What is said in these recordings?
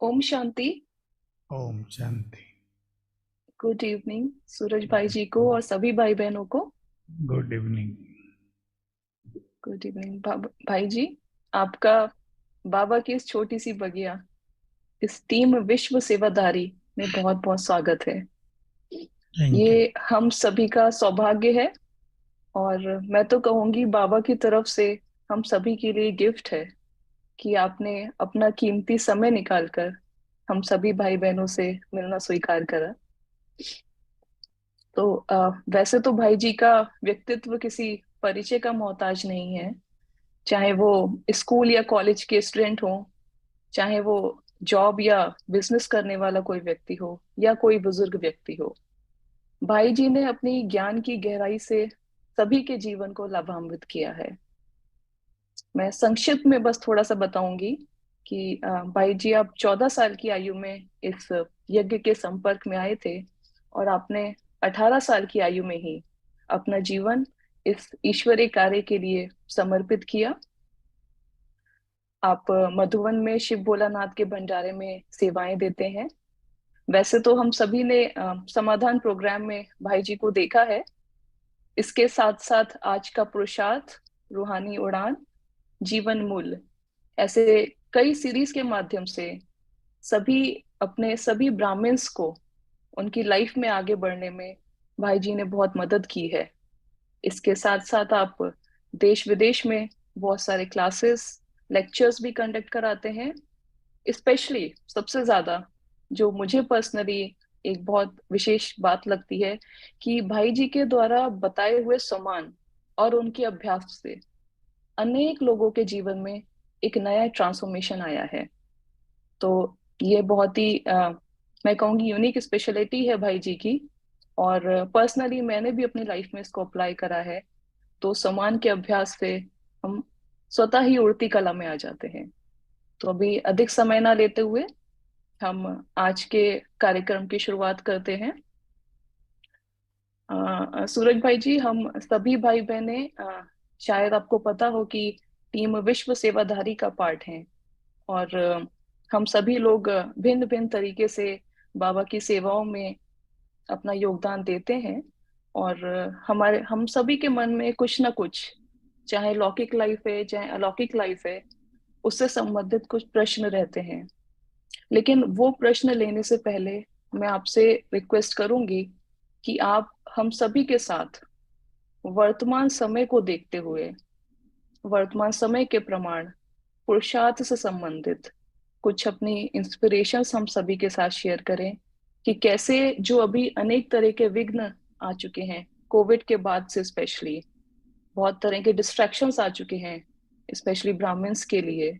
Om Shanti. Om Shanti. Good evening सूरज भाई जी को और सभी भाई बहनों को। Good evening. गुड इवनिंग भाई जी। आपका बाबा की इस छोटी सी बगिया, इस टीम विश्व सेवाधारी में बहुत बहुत स्वागत है। Thank you. ये हम सभी का सौभाग्य है और मैं तो कहूंगी बाबा की तरफ से हम सभी के लिए गिफ्ट है कि आपने अपना कीमती समय निकालकर हम सभी भाई बहनों से मिलना स्वीकार करा। तो वैसे तो भाई जी का व्यक्तित्व किसी परिचय का मोहताज नहीं है। चाहे वो स्कूल या कॉलेज के स्टूडेंट हो, चाहे वो जॉब या बिजनेस करने वाला कोई व्यक्ति हो या कोई बुजुर्ग व्यक्ति हो, भाई जी ने अपनी ज्ञान की गहराई से सभी के जीवन को लाभान्वित किया है। मैं संक्षिप्त में बस थोड़ा सा बताऊंगी कि भाई जी आप 14 साल की आयु में इस यज्ञ के संपर्क में आए थे और आपने 18 साल की आयु में ही अपना जीवन इस ईश्वरीय कार्य के लिए समर्पित किया। आप मधुबन में शिव भोलानाथ के भंडारे में सेवाएं देते हैं। वैसे तो हम सभी ने समाधान प्रोग्राम में भाई जी को देखा है। इसके साथ साथ आज का पुरुषार्थ, रूहानी उड़ान, जीवन मूल्य, ऐसे कई सीरीज के माध्यम से सभी अपने सभी ब्राह्मण्स को उनकी लाइफ में आगे बढ़ने में भाई जी ने बहुत मदद की है। इसके साथ साथ आप देश विदेश में बहुत सारे क्लासेस, लेक्चर्स भी कंडक्ट कराते हैं। स्पेशली सबसे ज्यादा जो मुझे पर्सनली एक बहुत विशेष बात लगती है कि भाई जी के द्वारा बताए हुए सम्मान और उनके अभ्यास से अनेक लोगों के जीवन में एक नया ट्रांसफॉर्मेशन आया है। तो ये बहुत ही मैं कहूँगी यूनिक स्पेशलिटी है भाई जी की। और पर्सनली मैंने भी अपनी लाइफ में इसको अप्लाई करा है। तो सम्मान के अभ्यास से हम स्वतः ही उड़ती कला में आ जाते हैं। तो अभी अधिक समय ना लेते हुए हम आज के कार्यक्रम की शुरुआत करते हैं। सूरज भाई जी, हम सभी भाई बहने शायद आपको पता हो कि टीम विश्व सेवाधारी का पार्ट है। और हम सभी लोग भिन्न भिन्न तरीके से बाबा की सेवाओं में अपना योगदान देते हैं। और हमारे हम सभी के मन में कुछ ना कुछ, चाहे लौकिक लाइफ है चाहे अलौकिक लाइफ है, उससे संबंधित कुछ प्रश्न रहते हैं। लेकिन वो प्रश्न लेने से पहले मैं आपसे रिक्वेस्ट करूंगी कि आप हम सभी के साथ वर्तमान समय को देखते हुए, वर्तमान समय के प्रमाण, पुरुषार्थ से संबंधित कुछ अपनी इंस्पिरेशंस हम सभी के साथ शेयर करें कि कैसे जो अभी अनेक तरह के विघ्न आ चुके हैं कोविड के बाद से, स्पेशली बहुत तरह के डिस्ट्रैक्शंस आ चुके हैं स्पेशली ब्राह्मण्स के लिए।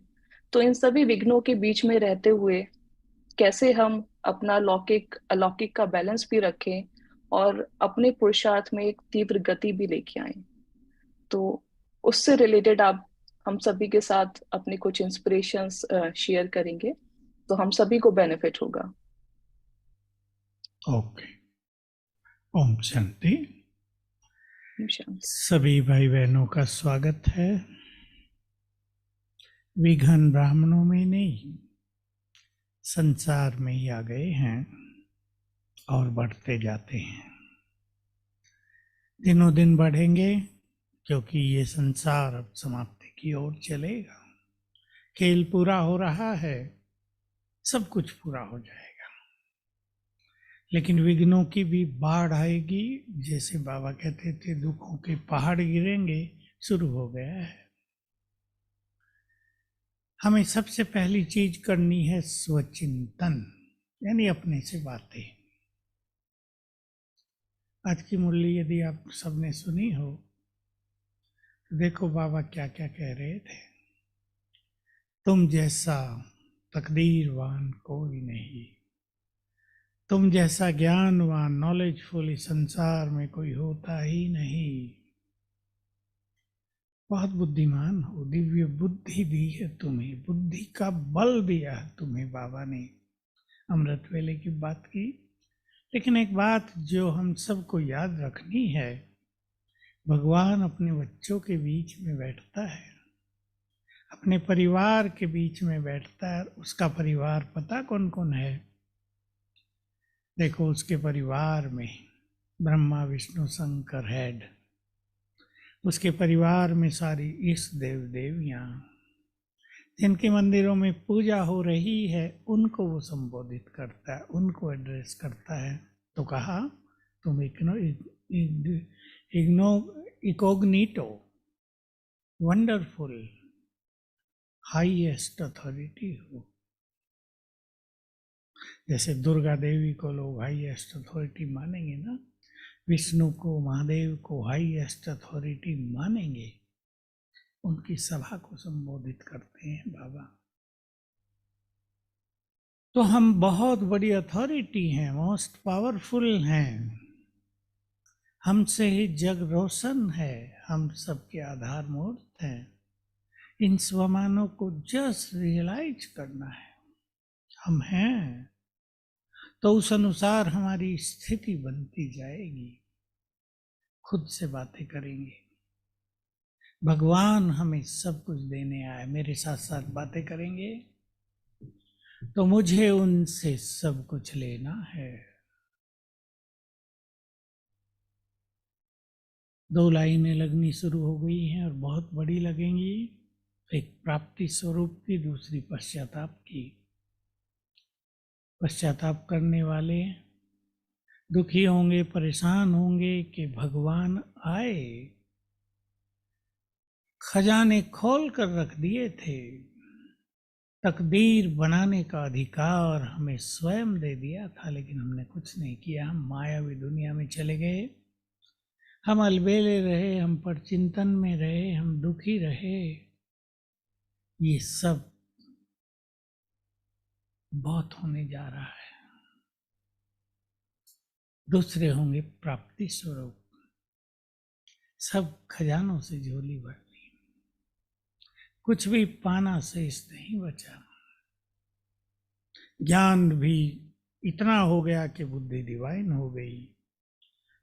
तो इन सभी विघ्नों के बीच में रहते हुए कैसे हम अपना लौकिक अलौकिक का बैलेंस भी रखें और अपने पुरुषार्थ में एक तीव्र गति भी लेके आए। तो उससे रिलेटेड आप हम सभी के साथ अपने कुछ इंस्पिरेशंस शेयर करेंगे तो हम सभी को बेनिफिट होगा। ओके। ओम शांति। शांति। सभी भाई बहनों का स्वागत है। विघन ब्राह्मणों में नहीं, संसार में ही आ गए हैं और बढ़ते जाते हैं। दिनों दिन बढ़ेंगे क्योंकि ये संसार अब समाप्ति की ओर चलेगा। खेल पूरा हो रहा है, सब कुछ पूरा हो जाएगा। लेकिन विघ्नों की भी बाढ़ आएगी। जैसे बाबा कहते थे, दुखों के पहाड़ गिरेंगे, शुरू हो गया है। हमें सबसे पहली चीज करनी है स्वचिंतन, यानी अपने से बातें। आज की मुरली यदि आप सबने सुनी हो तो देखो बाबा क्या क्या कह रहे थे। तुम जैसा तकदीरवान कोई नहीं, तुम जैसा ज्ञानवान नॉलेजफुल इस संसार में कोई होता ही नहीं। बहुत बुद्धिमान हो, दिव्य बुद्धि दी है तुम्हें, बुद्धि का बल दिया है तुम्हें बाबा ने। अमृत वेले की बात की। लेकिन एक बात जो हम सबको याद रखनी है, भगवान अपने बच्चों के बीच में बैठता है। अपने परिवार के बीच में बैठता है। उसका परिवार पता कौन कौन है? देखो, उसके परिवार में ब्रह्मा विष्णु शंकर हेड, उसके परिवार में सारी इष्ट देव देवियां, जिनके मंदिरों में पूजा हो रही है, उनको वो संबोधित करता है, उनको एड्रेस करता है। तो कहा, तुम इकोग्निटो वंडरफुल हाईएस्ट अथॉरिटी हो। जैसे दुर्गा देवी को लोग हाईएस्ट अथॉरिटी मानेंगे ना, विष्णु को, महादेव को हाईएस्ट अथॉरिटी मानेंगे, उनकी सभा को संबोधित करते हैं बाबा। तो हम बहुत बड़ी अथॉरिटी हैं, मोस्ट पावरफुल हैं, हमसे ही जग रोशन है, हम सबके आधार मूर्त हैं। इन स्वमानों को जस्ट रियलाइज करना है, हम हैं, तो उस अनुसार हमारी स्थिति बनती जाएगी। खुद से बातें करेंगे, भगवान हमें सब कुछ देने आए, मेरे साथ साथ बातें करेंगे, तो मुझे उनसे सब कुछ लेना है। 2 लाइनें लगनी शुरू हो गई हैं और बहुत बड़ी लगेंगी। एक प्राप्ति स्वरूप की, दूसरी पश्चाताप की। पश्चाताप करने वाले दुखी होंगे, परेशान होंगे कि भगवान आए, खजाने खोल कर रख दिए थे, तकदीर बनाने का अधिकार हमें स्वयं दे दिया था, लेकिन हमने कुछ नहीं किया। हम मायावी दुनिया में चले गए, हम अलबेले रहे, हम पर चिंतन में रहे, हम दुखी रहे। ये सब बहुत होने जा रहा है। दूसरे होंगे प्राप्ति स्वरूप, सब खजानों से झोली भर ली, कुछ भी पाना शेष नहीं बचा। ज्ञान भी इतना हो गया कि बुद्धि डिवाइन हो गई,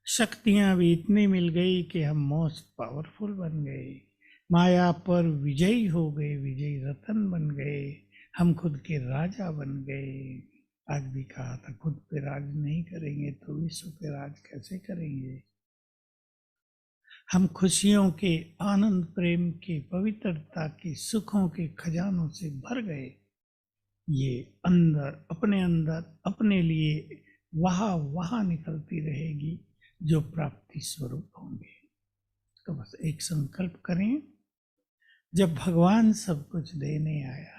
शक्तियां भी इतनी मिल गई कि हम मोस्ट पावरफुल बन गए, माया पर विजयी हो गए, विजयी रतन बन गए, हम खुद के राजा बन गए। आज भी कहा था, खुद पे राज नहीं करेंगे तो विश्व पे राज कैसे करेंगे। हम खुशियों के, आनंद, प्रेम के, पवित्रता के, सुखों के खजानों से भर गए। ये अंदर अपने लिए वहां निकलती रहेगी जो प्राप्ति स्वरूप होंगे। तो बस एक संकल्प करें, जब भगवान सब कुछ देने आया है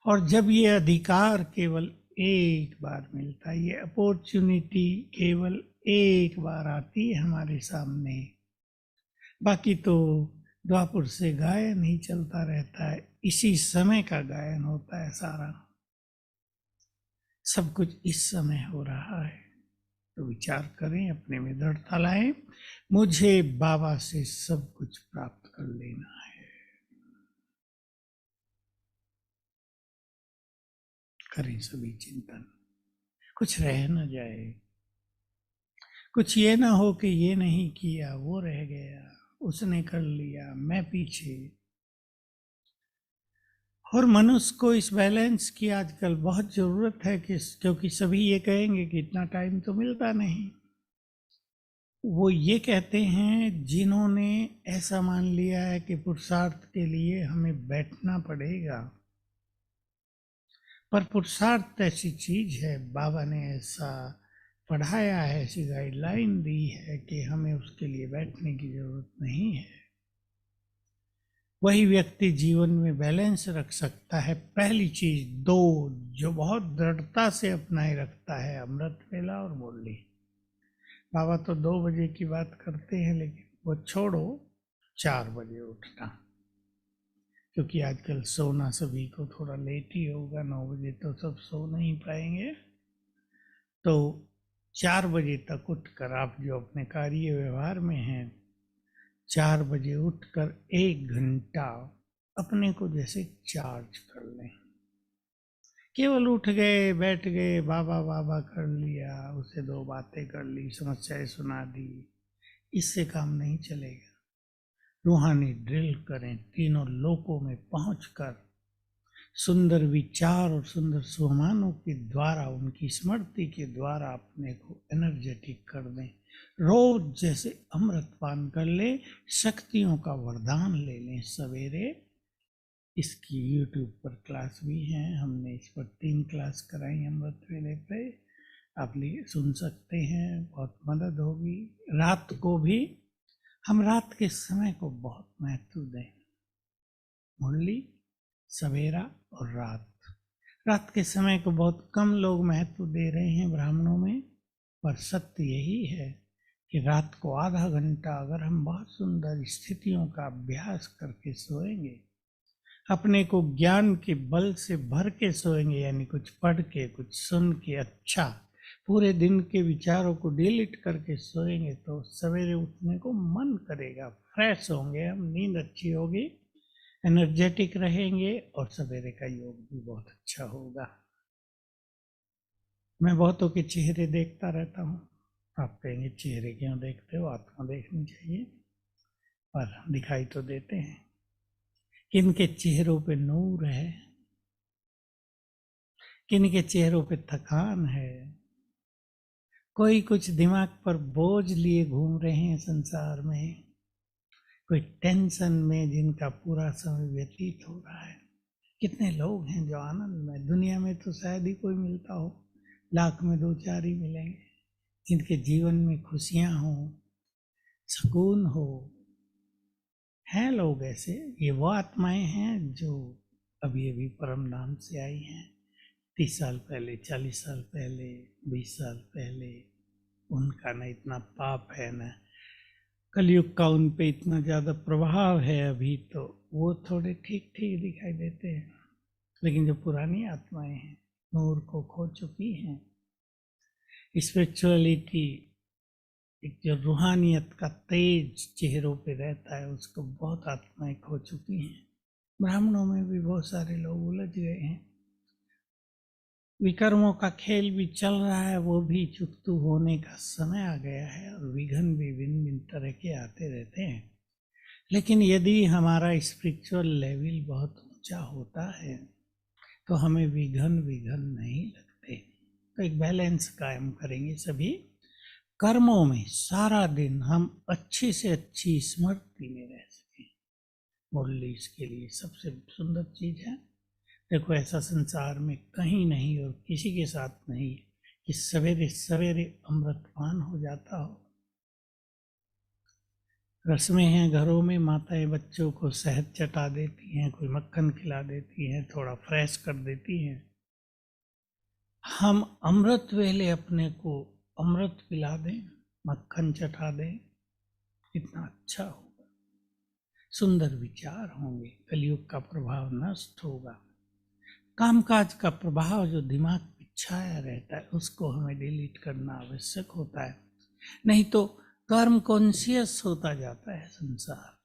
और जब ये अधिकार केवल एक बार मिलता है, ये अपॉर्चुनिटी केवल एक बार आती है हमारे सामने, बाकी तो द्वापुर से गायन ही चलता रहता है, इसी समय का गायन होता है सारा, सब कुछ इस समय हो रहा है। तो विचार करें, अपने में दृढ़ता लाएं, मुझे बाबा से सब कुछ प्राप्त कर लेना है। करें सभी चिंतन, कुछ रह न जाए, कुछ ये ना हो कि ये नहीं किया, वो रह गया, उसने कर लिया, मैं पीछे। और मनुष्य को इस बैलेंस की आजकल बहुत जरूरत है, क्योंकि सभी ये कहेंगे कि इतना टाइम तो मिलता नहीं। वो ये कहते हैं जिन्होंने ऐसा मान लिया है कि पुरुषार्थ के लिए हमें बैठना पड़ेगा, पर पुरुषार्थ ऐसी चीज है, बाबा ने ऐसा पढ़ाया है, ऐसी गाइडलाइन दी है कि हमें उसके लिए बैठने की जरूरत नहीं है। वही व्यक्ति जीवन में बैलेंस रख सकता है। पहली चीज, 2 जो बहुत दृढ़ता से अपनाए रखता है, अमृत वेला और मुरली। बाबा तो 2 बजे की बात करते हैं, लेकिन वो छोड़ो, 4 बजे उठना, क्योंकि आजकल सोना सभी को थोड़ा लेट ही होगा, 9 बजे तो सब सो नहीं पाएंगे। तो 4 बजे तक उठकर आप जो अपने कार्य व्यवहार में हैं, 4 बजे उठकर 1 घंटा अपने को जैसे चार्ज कर लें। केवल उठ गए, बैठ गए, बाबा बाबा कर लिया, उसे 2 बातें कर ली, समस्याएं सुना दी, इससे काम नहीं चलेगा। रूहानी ड्रिल करें, तीनों लोकों में पहुंचकर सुंदर विचार और सुंदर सुमानों के द्वारा, उनकी स्मृति के द्वारा अपने को एनर्जेटिक कर दें। रोज जैसे अमृत पान कर ले, शक्तियों का वरदान ले लें सवेरे। इसकी YouTube पर क्लास भी है, हमने इस पर 3 क्लास कराई अमृत वेले पे, आप सुन सकते हैं, बहुत मदद होगी। रात को भी हम रात के समय को बहुत महत्व दें। मुरली, सवेरा और रात के समय को बहुत कम लोग महत्व दे रहे हैं ब्राह्मणों में, पर सत्य यही है कि रात को आधा घंटा अगर हम बहुत सुंदर स्थितियों का अभ्यास करके सोएंगे, अपने को ज्ञान के बल से भर के सोएंगे, यानी कुछ पढ़ के, कुछ सुन के, अच्छा पूरे दिन के विचारों को डिलीट करके सोएंगे, तो सवेरे उठने को मन करेगा, फ्रेश होंगे हम, नींद अच्छी होगी, एनर्जेटिक रहेंगे और सवेरे का योग भी बहुत अच्छा होगा। मैं बहुतों के चेहरे देखता रहता हूँ। आप कहेंगे चेहरे क्यों देखते हो, आत्मा देखनी चाहिए, पर दिखाई तो देते हैं। किनके चेहरों पे नूर है, किनके चेहरों पे थकान है, कोई कुछ दिमाग पर बोझ लिए घूम रहे हैं संसार में, कोई टेंशन में जिनका पूरा समय व्यतीत हो रहा है। कितने लोग हैं जो आनंद में, दुनिया में तो शायद ही कोई मिलता हो, लाख में 2-4 ही मिलेंगे, जिनके जीवन में खुशियां हो, सुकून हो। हैं लोग ऐसे, ये वो आत्माएं हैं जो अभी अभी परम धाम से आई हैं। 30 साल पहले, 40 साल पहले, 20 साल पहले उनका न इतना पाप है, न कलयुग का उन पे इतना ज्यादा प्रभाव है अभी, तो वो थोड़े ठीक ठीक दिखाई देते हैं। लेकिन जो पुरानी आत्माएं हैं, नूर को खो चुकी हैं, स्पिरिचुअलिटी, एक जो रूहानियत का तेज चेहरों पे रहता है, उसको बहुत आत्माएं खो चुकी हैं। ब्राह्मणों में भी बहुत सारे लोग उलझ गए हैं। विकर्मों का खेल भी चल रहा है, वो भी चुकतू होने का समय आ गया है, और विघन भी भिन्न भिन्न तरह के आते रहते हैं। लेकिन यदि हमारा स्पिरिचुअल लेवल बहुत ऊंचा होता है तो हमें विघन नहीं लगते। तो एक बैलेंस कायम करेंगे सभी कर्मों में, सारा दिन हम अच्छी से अच्छी स्मृति में रह सकें। मुरली इसके लिए सबसे सुंदर चीज है। देखो, ऐसा संसार में कहीं नहीं और किसी के साथ नहीं कि सवेरे सवेरे अमृतपान हो जाता हो। रस्में हैं घरों में, माताएं बच्चों को शहद चटा देती हैं, कोई मक्खन खिला देती हैं, थोड़ा फ्रेश कर देती हैं। हम अमृत वेले अपने को अमृत पिला दें, मक्खन चटा दें, कितना अच्छा होगा। सुंदर विचार होंगे, कलयुग का प्रभाव नष्ट होगा। कामकाज का प्रभाव जो दिमाग में छाया रहता है, उसको हमें डिलीट करना आवश्यक होता है। नहीं तो कर्म कॉन्शियस होता जाता है संसार,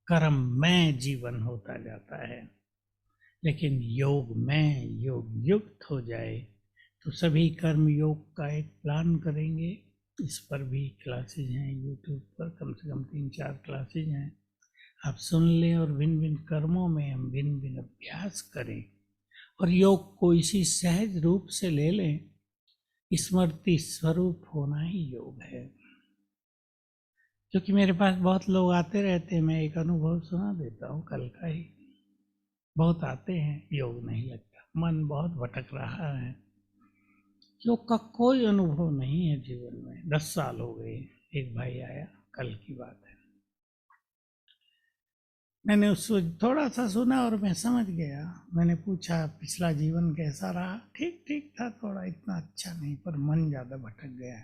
कर्म में जीवन होता जाता है। लेकिन योग में योग युक्त हो जाए तो सभी कर्म योग का एक प्लान करेंगे। इस पर भी क्लासेज हैं यूट्यूब पर, कम से कम 3-4 क्लासेज हैं, आप सुन लें और भिन्न भिन्न कर्मों में हम भिन्न भिन्न अभ्यास करें और योग को इसी सहज रूप से ले लें। स्मृति स्वरूप होना ही योग है। क्योंकि मेरे पास बहुत लोग आते रहते हैं, मैं एक अनुभव सुना देता हूँ कल का ही। बहुत आते हैं, योग नहीं लगता, मन बहुत भटक रहा है, योग का कोई अनुभव नहीं है जीवन में। 10 साल हो गए। एक भाई आया, कल की बात है, मैंने उसको थोड़ा सा सुना और मैं समझ गया। मैंने पूछा पिछला जीवन कैसा रहा? ठीक ठीक था, थोड़ा इतना अच्छा नहीं, पर मन ज्यादा भटक गया।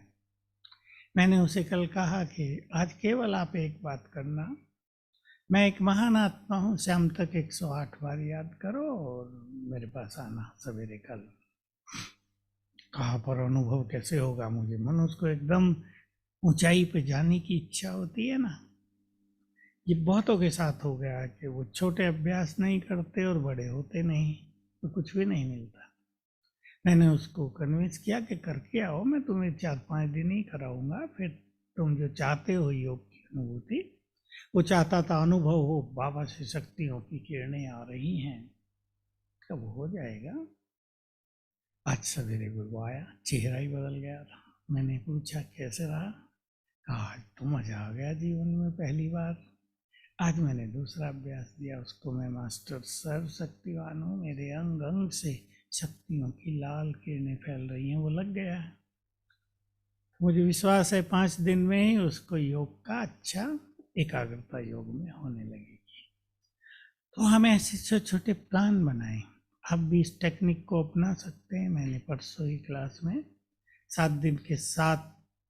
मैंने उसे कल कहा कि आज केवल आप एक बात करना, मैं एक महान आत्मा हूँ, शाम तक 108 बार याद करो और मेरे पास आना सवेरे कल। कहा पर अनुभव कैसे होगा मुझे? मनुष्य को एकदम ऊंचाई पे जाने की इच्छा होती है ना। ये बहुतों के साथ हो गया कि वो छोटे अभ्यास नहीं करते और बड़े होते नहीं, तो कुछ भी नहीं मिलता। मैंने उसको कन्विंस किया कि करके आओ, मैं तुम्हें 4-5 दिन ही कराऊंगा, फिर तुम जो चाहते हो योग की अनुभूति वो चाहता था अनुभव हो, बाबा से शक्तियों की किरणें आ रही हैं। कब हो जाएगा? आज सवेरे वो आया, चेहरा ही बदल गया था। मैंने पूछा कैसे रहा? कहा आज तो मजा आ गया जीवन में पहली बार। आज मैंने दूसरा अभ्यास दिया उसको, मैं मास्टर सर्वशक्तिवान हूँ, मेरे अंग अंग से शक्तियों की लाल किरणें फैल रही हैं। वो लग गया है। मुझे विश्वास है 5 दिन में ही उसको योग का अच्छा एकाग्रता योग में होने लगेगी। तो हम ऐसे छोटे छोटे प्लान बनाएं। आप भी इस टेक्निक को अपना सकते हैं। मैंने परसों ही क्लास में 7 दिन के 7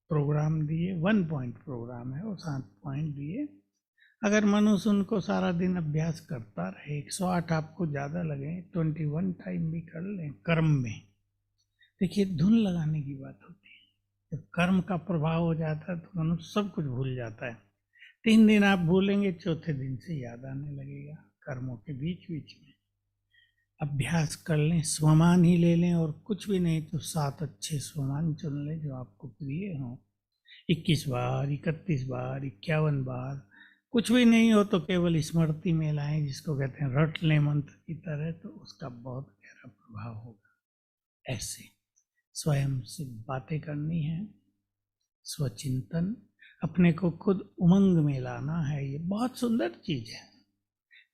प्रोग्राम दिए। 1 पॉइंट प्रोग्राम है, वो 7 पॉइंट दिए। अगर मनुष्य उनको सारा दिन अभ्यास करता रहे, 108 आपको ज़्यादा लगे, 21 टाइम भी कर लें कर्म में। देखिए, धुन लगाने की बात होती है। जब कर्म का प्रभाव हो जाता है तो मनुष्य सब कुछ भूल जाता है। 3 दिन आप भूलेंगे, चौथे दिन से याद आने लगेगा। कर्मों के बीच बीच में अभ्यास कर लें, स्वमान ही ले लें, और कुछ भी नहीं तो 7 अच्छे स्वमान चुन लें जो आपको प्रिय हों। 21 बार, 31 बार, 51 बार। कुछ भी नहीं हो तो केवल स्मृति में लाएं, जिसको कहते हैं रट लें मंत्र की तरह, तो उसका बहुत गहरा प्रभाव होगा। ऐसे स्वयं से बातें करनी है, स्वचिंतन, अपने को खुद उमंग में लाना है। ये बहुत सुंदर चीज है।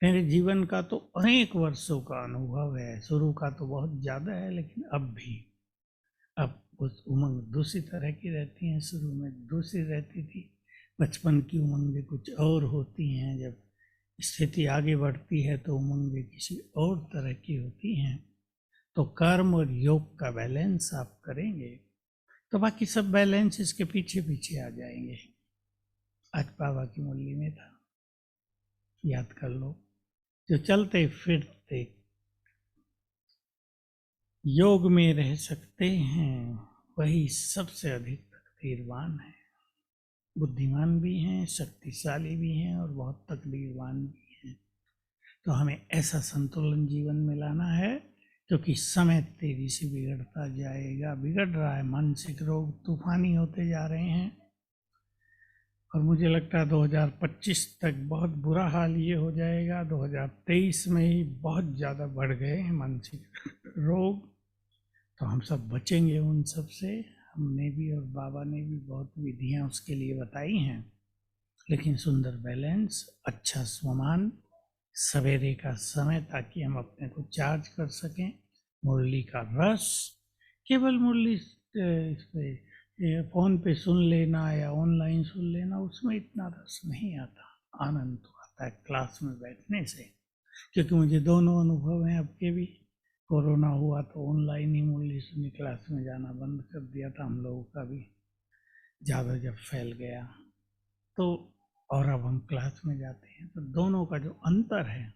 मेरे जीवन का तो अनेक वर्षों का अनुभव है। शुरू का तो बहुत ज्यादा है, लेकिन अब उस उमंग दूसरी तरह की रहती है। शुरू में दूसरी रहती थी। बचपन की उमंगें कुछ और होती हैं, जब स्थिति आगे बढ़ती है तो उमंगें किसी और तरह की होती हैं। तो कर्म और योग का बैलेंस आप करेंगे तो बाकी सब बैलेंस इसके पीछे पीछे आ जाएंगे। आज बाबा की मुरली में था, याद कर लो, जो चलते फिरते योग में रह सकते हैं वही सबसे अधिक तकदीरवान है। बुद्धिमान भी हैं, शक्तिशाली भी हैं, और बहुत तकदीरवान भी हैं। तो हमें ऐसा संतुलन जीवन में लाना है, क्योंकि समय तेजी से बिगड़ता जाएगा। बिगड़ रहा है, मानसिक रोग तूफानी होते जा रहे हैं, और मुझे लगता है 2025 तक बहुत बुरा हाल ये हो जाएगा। 2023 में ही बहुत ज़्यादा बढ़ गए हैं मानसिक रोग। तो हम सब बचेंगे उन सब से। हमने भी और बाबा ने भी बहुत विधियां उसके लिए बताई हैं। लेकिन सुंदर बैलेंस, अच्छा स्वमान, सवेरे का समय, ताकि हम अपने को चार्ज कर सकें। मुरली का रस, केवल मुरली इस पे फोन पे सुन लेना या ऑनलाइन सुन लेना, उसमें इतना रस नहीं आता। आनंद तो आता है क्लास में बैठने से, क्योंकि मुझे दोनों अनुभव हैं। अब के भी कोरोना हुआ तो ऑनलाइन ही मुरली सुनी, क्लास में जाना बंद कर दिया था हम लोगों का भी, ज़्यादा जब फैल गया तो। और अब हम क्लास में जाते हैं तो दोनों का जो अंतर है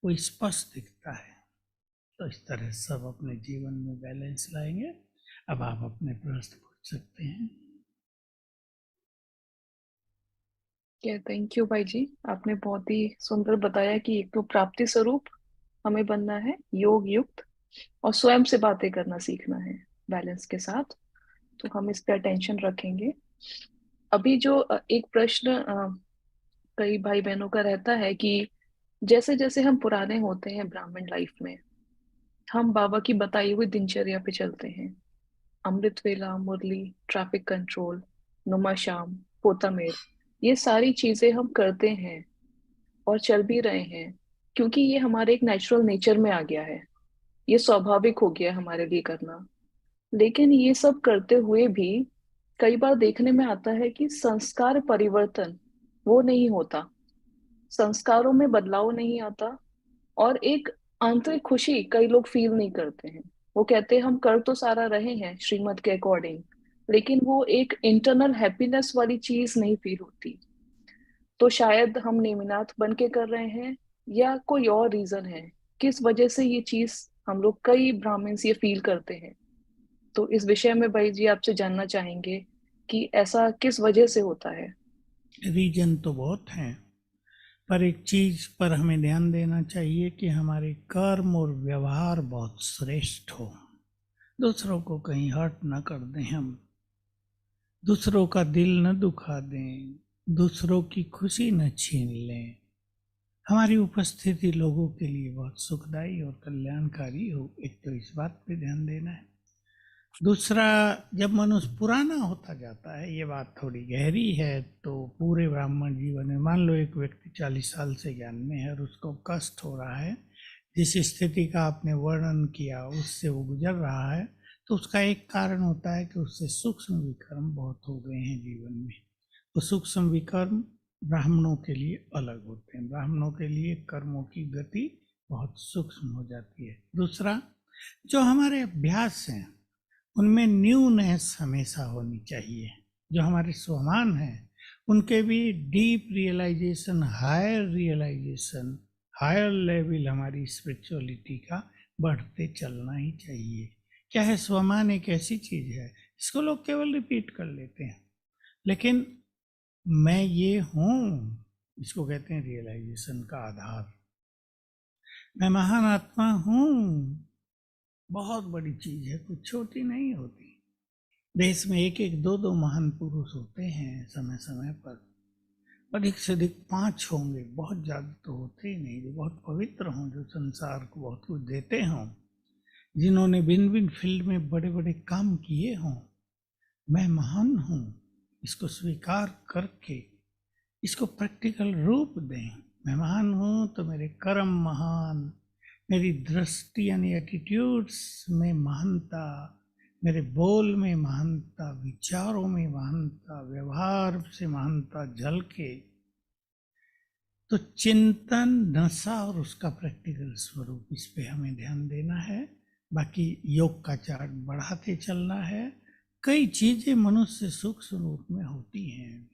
वो स्पष्ट दिखता है। तो इस तरह सब अपने जीवन में बैलेंस लाएंगे। अब आप अपने प्रश्न पूछ सकते हैं। क्या, थैंक यू भाई जी। आपने बहुत ही सुंदर बताया कि एक तो प्राप्ति स्वरूप हमें बनना है योग युक्त, और स्वयं से बातें करना सीखना है बैलेंस के साथ। तो हम इस पे अटेंशन रखेंगे। अभी जो एक प्रश्न कई भाई बहनों का रहता है कि जैसे जैसे हम पुराने होते हैं ब्राह्मण लाइफ में, हम बाबा की बताई हुई दिनचर्या पे चलते हैं। अमृत वेला, मुरली, ट्रैफिक कंट्रोल, नुमा शाम, पोतामेर, ये सारी चीजें हम करते हैं और चल भी रहे हैं, क्योंकि ये हमारे एक नेचुरल नेचर में आ गया है। ये स्वाभाविक हो गया है हमारे लिए करना। लेकिन ये सब करते हुए भी कई बार देखने में आता है कि संस्कार परिवर्तन वो नहीं होता, संस्कारों में बदलाव नहीं आता, और एक आंतरिक खुशी कई लोग फील नहीं करते हैं। वो कहते हैं हम कर तो सारा रहे हैं श्रीमत के अकॉर्डिंग, लेकिन वो एक इंटरनल हैप्पीनेस वाली चीज नहीं फील होती। तो शायद हम नेमिनाथ बन के कर रहे हैं, या कोई और रीजन है किस वजह से ये चीज हम लोग कई ब्राह्मण्स ये फील करते हैं। तो इस विषय में भाई जी आपसे जानना चाहेंगे कि ऐसा किस वजह से होता है। रीजन तो बहुत हैं, पर एक चीज पर हमें ध्यान देना चाहिए कि हमारे कर्म और व्यवहार बहुत श्रेष्ठ हो। दूसरों को कहीं हर्ट न कर दें, हम दूसरों का दिल न दुखा दें, दूसरों की खुशी न छीन लें, हमारी उपस्थिति लोगों के लिए बहुत सुखदायी और कल्याणकारी हो। एक तो इस बात पे ध्यान देना है। दूसरा, जब मनुष्य पुराना होता जाता है, ये बात थोड़ी गहरी है, तो पूरे ब्राह्मण जीवन में मान लो एक व्यक्ति 40 साल से ज्ञान में है और उसको कष्ट हो रहा है, जिस स्थिति का आपने वर्णन किया उससे वो गुजर रहा है, तो उसका एक कारण होता है कि उससे सूक्ष्म विकर्म बहुत हो गए हैं जीवन में। वो सूक्ष्म विकर्म ब्राह्मणों के लिए अलग होते हैं। ब्राह्मणों के लिए कर्मों की गति बहुत सूक्ष्म हो जाती है। दूसरा, जो हमारे अभ्यास हैं उनमें न्यूनेस हमेशा होनी चाहिए। जो हमारे स्वमान हैं उनके भी डीप रियलाइजेशन, हायर लेवल हमारी स्पिरिचुअलिटी का बढ़ते चलना ही चाहिए। क्या है, स्वमान एक ऐसी चीज है इसको लोग केवल रिपीट कर लेते हैं, लेकिन मैं ये हूं, इसको कहते हैं रियलाइजेशन का आधार। मैं महान आत्मा हूं, बहुत बड़ी चीज है, कुछ छोटी नहीं होती। देश में एक एक दो दो महान पुरुष होते हैं समय समय पर, अधिक से अधिक 5 होंगे, बहुत ज्यादा तो होते ही नहीं, जो बहुत पवित्र हों, जो संसार को बहुत कुछ देते हों, जिन्होंने भिन्न भिन्न फील्ड में बड़े बड़े काम किए हों। मैं महान हूं, इसको स्वीकार करके इसको प्रैक्टिकल रूप दें। मैं महान हूं तो मेरे कर्म महान, मेरी दृष्टि यानी एटीट्यूड्स में महानता, मेरे बोल में महानता, विचारों में महानता, व्यवहार से महानता झलके। तो चिंतन, नशा और उसका प्रैक्टिकल स्वरूप, इस पे हमें ध्यान देना है। बाकी योग का चार्ट बढ़ाते चलना है। कई चीजें मनुष्य सूक्ष्म रूप में होती हैं।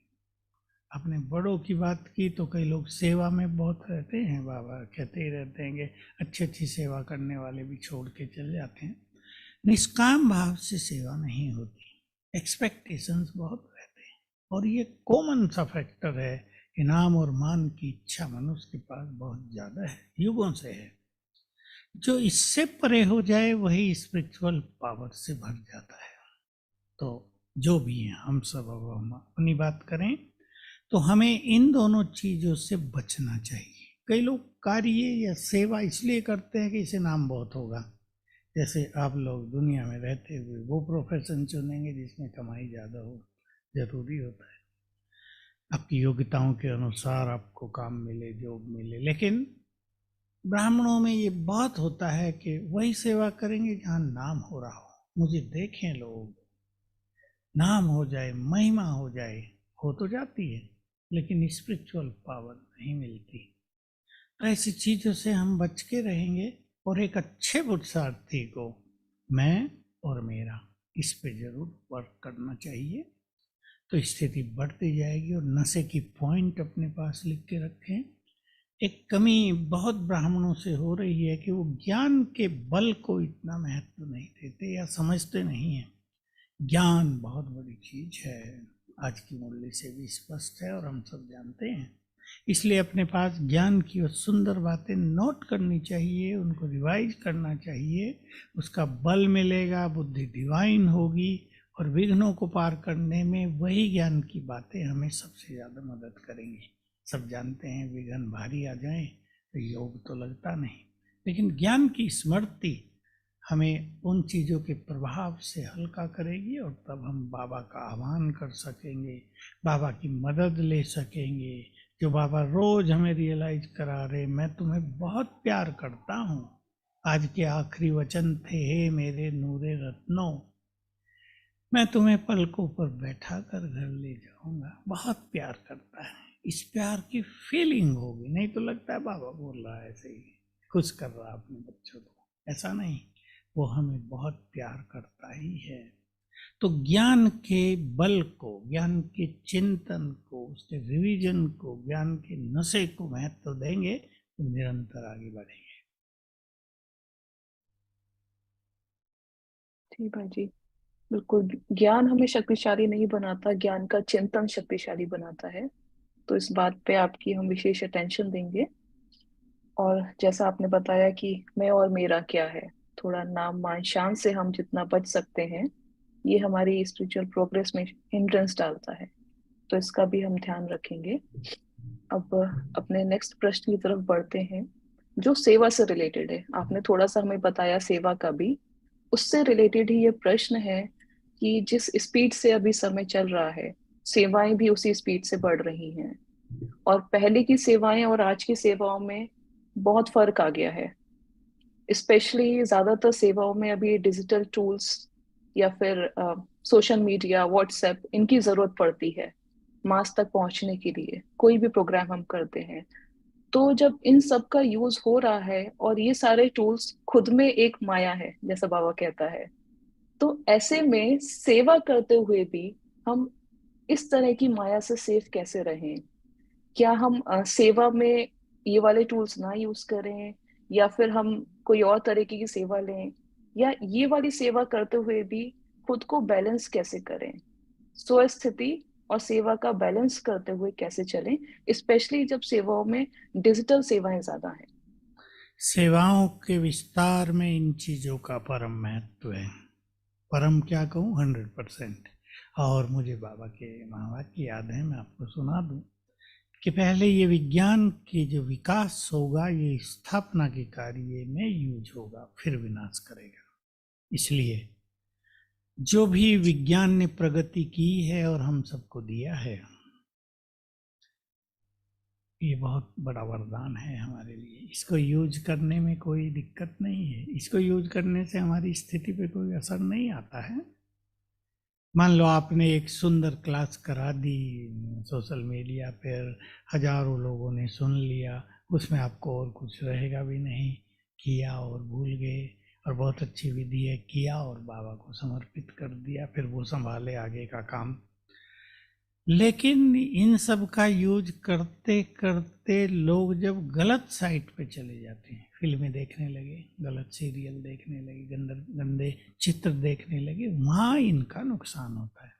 आपने बड़ों की बात की तो कई लोग सेवा में बहुत रहते हैं, बाबा कहते ही रहते हैं कि अच्छी अच्छी सेवा करने वाले भी छोड़ के चले जाते हैं। निष्काम भाव से सेवा नहीं होती, एक्सपेक्टेशंस बहुत रहते हैं, और ये कॉमन सा फैक्टर है। इनाम और मान की इच्छा मनुष्य के पास बहुत ज्यादा है, युगों से है। जो इससे परे हो जाए वही स्पिरिचुअल पावर से भर जाता है। तो जो भी है, हम सब अब हम अपनी बात करें तो हमें इन दोनों चीजों से बचना चाहिए। कई लोग कार्य या सेवा इसलिए करते हैं कि इसे नाम बहुत होगा। जैसे आप लोग दुनिया में रहते हुए वो प्रोफेशन चुनेंगे जिसमें कमाई ज्यादा हो, जरूरी होता है। आपकी योग्यताओं के अनुसार आपको काम मिले, जॉब मिले। लेकिन ब्राह्मणों में ये बहुत होता है कि वही सेवा करेंगे जहां नाम हो रहा हो, मुझे देखें लोग, नाम हो जाए, महिमा हो जाए। हो तो जाती है लेकिन स्पिरिचुअल पावर नहीं मिलती। तो ऐसी चीजों से हम बच के रहेंगे और एक अच्छे पुरुषार्थी को मैं और मेरा इस पे जरूर वर्क करना चाहिए, तो स्थिति बढ़ती जाएगी। और नशे की पॉइंट अपने पास लिख के रखें। एक कमी बहुत ब्राह्मणों से हो रही है कि वो ज्ञान के बल को इतना महत्व नहीं देते या समझते नहीं है। ज्ञान बहुत बड़ी चीज है, आज की मुरली से भी स्पष्ट है और हम सब जानते हैं। इसलिए अपने पास ज्ञान की और सुंदर बातें नोट करनी चाहिए, उनको रिवाइज करना चाहिए। उसका बल मिलेगा, बुद्धि डिवाइन होगी, और विघ्नों को पार करने में वही ज्ञान की बातें हमें सबसे ज्यादा मदद करेंगी। सब जानते हैं विघ्न भारी आ जाए तो योग तो लगता नहीं, लेकिन ज्ञान की स्मृति हमें उन चीजों के प्रभाव से हल्का करेगी, और तब हम बाबा का आह्वान कर सकेंगे, बाबा की मदद ले सकेंगे। जो बाबा रोज हमें रियलाइज करा रहे, मैं तुम्हें बहुत प्यार करता हूँ। आज के आखिरी वचन थे, हे मेरे नूरे रत्नों, मैं तुम्हें पलकों पर बैठा कर घर ले जाऊंगा। बहुत प्यार करता है, इस प्यार की फीलिंग होगी। नहीं तो लगता है बाबा बोल रहा है ऐसे ही, खुश कर रहा है अपने बच्चों को, ऐसा नहीं। वो हमें बहुत प्यार करता ही है। तो ज्ञान के बल को, ज्ञान के चिंतन को, उसके रिवीजन को, ज्ञान के नशे को महत्व देंगे तो निरंतर आगे बढ़ेंगे। ठीक भाई जी, बिल्कुल। ज्ञान हमें शक्तिशाली नहीं बनाता, ज्ञान का चिंतन शक्तिशाली बनाता है। तो इस बात पे आपकी हम विशेष अटेंशन देंगे। और जैसा आपने बताया कि मैं और मेरा क्या है, थोड़ा नाम मान शान से हम जितना बच सकते हैं, ये हमारी स्पिरिचुअल प्रोग्रेस में हिंड्रेंस डालता है। तो इसका भी हम ध्यान रखेंगे। अब अपने नेक्स्ट प्रश्न की तरफ बढ़ते हैं, जो सेवा से रिलेटेड है। आपने थोड़ा सा हमें बताया सेवा का भी, उससे रिलेटेड ही ये प्रश्न है कि जिस स्पीड से अभी समय चल रहा है, सेवाएं भी उसी स्पीड से बढ़ रही हैं। और पहले की सेवाएं और आज की सेवाओं में बहुत फर्क आ गया है। स्पेशली ज्यादातर सेवाओं में अभी डिजिटल टूल्स या फिर सोशल मीडिया, व्हाट्सएप, इनकी जरूरत पड़ती है मास तक पहुंचने के लिए। कोई भी प्रोग्राम हम करते हैं तो जब इन सब का यूज हो रहा है, और ये सारे टूल्स खुद में एक माया है जैसा बाबा कहता है, तो ऐसे में सेवा करते हुए भी हम इस तरह की माया से सेफ कैसे रहें? क्या हम सेवा में ये वाले टूल्स ना यूज करें, या फिर हम कोई और तरीके की सेवा लें, या ये वाली सेवा करते हुए भी खुद को बैलेंस कैसे करें? स्वस्थिति और सेवा का बैलेंस करते हुए कैसे चलें, स्पेशली जब सेवाओं में डिजिटल सेवाएं ज्यादा हैं। सेवाओं के विस्तार में इन चीज़ों का परम महत्व है। परम क्या कहूँ, 100%। और मुझे बाबा के महावाक्य याद है, मैं आपको सुना दूं कि पहले ये विज्ञान की जो विकास होगा ये स्थापना के कार्य में यूज होगा, फिर विनाश करेगा। इसलिए जो भी विज्ञान ने प्रगति की है और हम सबको दिया है, ये बहुत बड़ा वरदान है हमारे लिए। इसको यूज करने में कोई दिक्कत नहीं है। इसको यूज करने से हमारी स्थिति पे कोई असर नहीं आता है। मान लो आपने एक सुंदर क्लास करा दी सोशल मीडिया पर, हजारों लोगों ने सुन लिया, उसमें आपको और कुछ रहेगा भी नहीं, किया और भूल गए, और बहुत अच्छी विधि है, किया और बाबा को समर्पित कर दिया, फिर वो संभाले आगे का काम। लेकिन इन सब का यूज करते करते लोग जब गलत साइट पे चले जाते हैं, फिल्में देखने लगे, गलत सीरियल देखने लगे, गंदे गंदे चित्र देखने लगे, वहाँ इनका नुकसान होता है।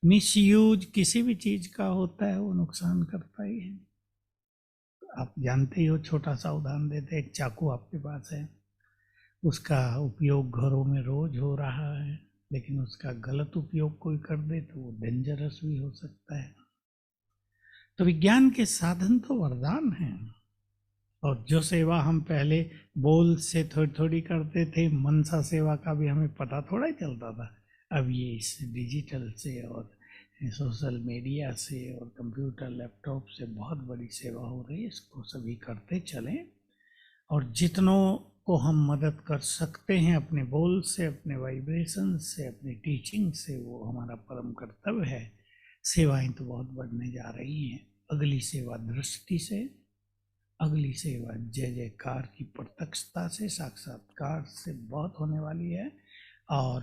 मिसयूज किसी भी चीज का होता है, वो नुकसान करता ही है। आप जानते ही हो, छोटा सा उदाहरण देते, एक चाकू आपके पास है, उसका उपयोग घरों में रोज हो रहा है, लेकिन उसका गलत उपयोग कोई कर दे तो वो डेंजरस भी हो सकता है। तो विज्ञान के साधन तो वरदान हैं, और जो सेवा हम पहले बोल से थोड़ी थोड़ी करते थे, मनसा सेवा का भी हमें पता थोड़ा ही चलता था। अब ये इस डिजिटल से और सोशल मीडिया से और कंप्यूटर लैपटॉप से बहुत बड़ी सेवा हो रही है। इसको सभी करते चलें, और जितनों को हम मदद कर सकते हैं अपने बोल से, अपने वाइब्रेशन से, अपनी टीचिंग से, वो हमारा परम कर्तव्य है। सेवाएं तो बहुत बढ़ने जा रही हैं। अगली सेवा दृष्टि से, अगली सेवा जय जयकार की प्रत्यक्षता से, साक्षात्कार से बहुत होने वाली है। और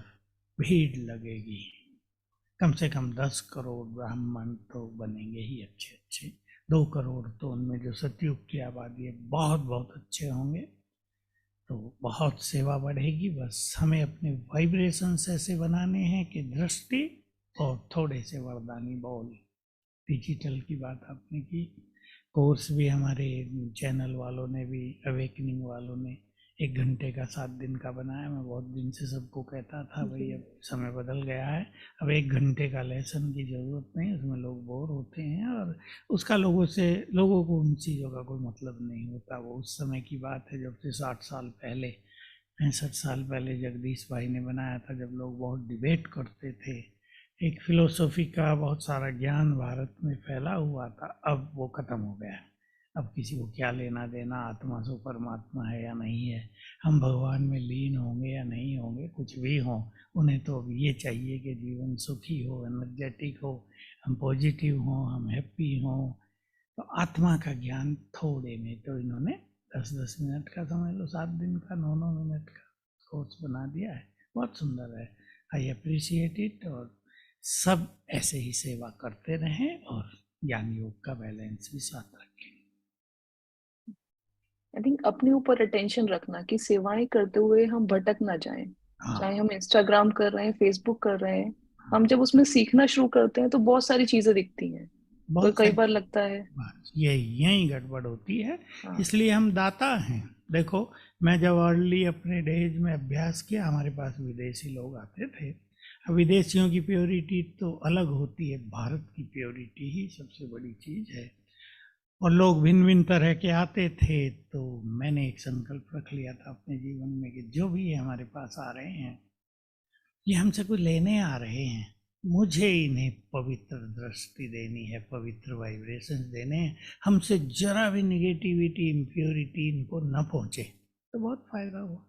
भीड़ लगेगी, कम से कम 10 करोड़ ब्राह्मण तो बनेंगे ही अच्छे अच्छे। 2 करोड़ तो उनमें जो सतयुग की आबादी है बहुत बहुत अच्छे होंगे। तो बहुत सेवा बढ़ेगी। बस हमें अपने वाइब्रेशंस ऐसे बनाने हैं कि दृष्टि और थोड़े से वरदानी बोल। डिजिटल की बात आपने की, कोर्स भी हमारे चैनल वालों ने भी, अवेकनिंग वालों ने 1 घंटे का 7 दिन का बनाया। मैं बहुत दिन से सबको कहता था भाई अब समय बदल गया है, अब 1 घंटे का लेसन की ज़रूरत नहीं, उसमें लोग बोर होते हैं, और उसका लोगों को उन चीज़ों का कोई मतलब नहीं होता। वो उस समय की बात है जब से 60 साल पहले, 65 साल पहले जगदीश भाई ने बनाया था, जब लोग बहुत डिबेट करते थे। एक फिलोसॉफी का बहुत सारा ज्ञान भारत में फैला हुआ था, अब वो खत्म हो गया। अब किसी को क्या लेना देना आत्मा से परमात्मा है या नहीं है, हम भगवान में लीन होंगे या नहीं होंगे, कुछ भी हो, उन्हें तो अब ये चाहिए कि जीवन सुखी हो, एनर्जेटिक हो, हम पॉजिटिव हों, हम हैप्पी हों। तो आत्मा का ज्ञान थोड़े में तो इन्होंने 10-10 मिनट का, समझ लो 7 दिन का, 9-9 मिनट का कोर्स बना दिया है। बहुत सुंदर है, आई अप्रिशिएट इट। और सब ऐसे ही सेवा करते रहें और ज्ञान योग का बैलेंस भी साथ रखें। आई थिंक अपने ऊपर अटेंशन रखना कि सेवाएं करते हुए हम भटक ना जाएं। चाहे हाँ, हम इंस्टाग्राम कर रहे हैं, फेसबुक कर रहे हैं, हम हाँ, जब उसमें सीखना शुरू करते हैं तो बहुत सारी चीजें दिखती हैं। तो बहुत कई सारी बार लगता है, बस यही गड़बड़ होती है। हाँ, इसलिए हम दाता हैं। देखो, मैं जब अर्ली अपने डेज में अभ्यास किया, हमारे पास विदेशी लोग आते थे, विदेशियों की प्योरिटी तो अलग होती है, भारत की प्योरिटी ही सबसे बड़ी चीज है। और लोग भिन्न भिन्न तरह के आते थे, तो मैंने एक संकल्प रख लिया था अपने जीवन में कि जो भी हमारे पास आ रहे हैं, ये हमसे कुछ लेने आ रहे हैं, मुझे इन्हें पवित्र दृष्टि देनी है, पवित्र वाइब्रेशंस देने हैं, हमसे जरा भी निगेटिविटी इम्प्योरिटी इनको न पहुंचे, तो बहुत फायदा हुआ।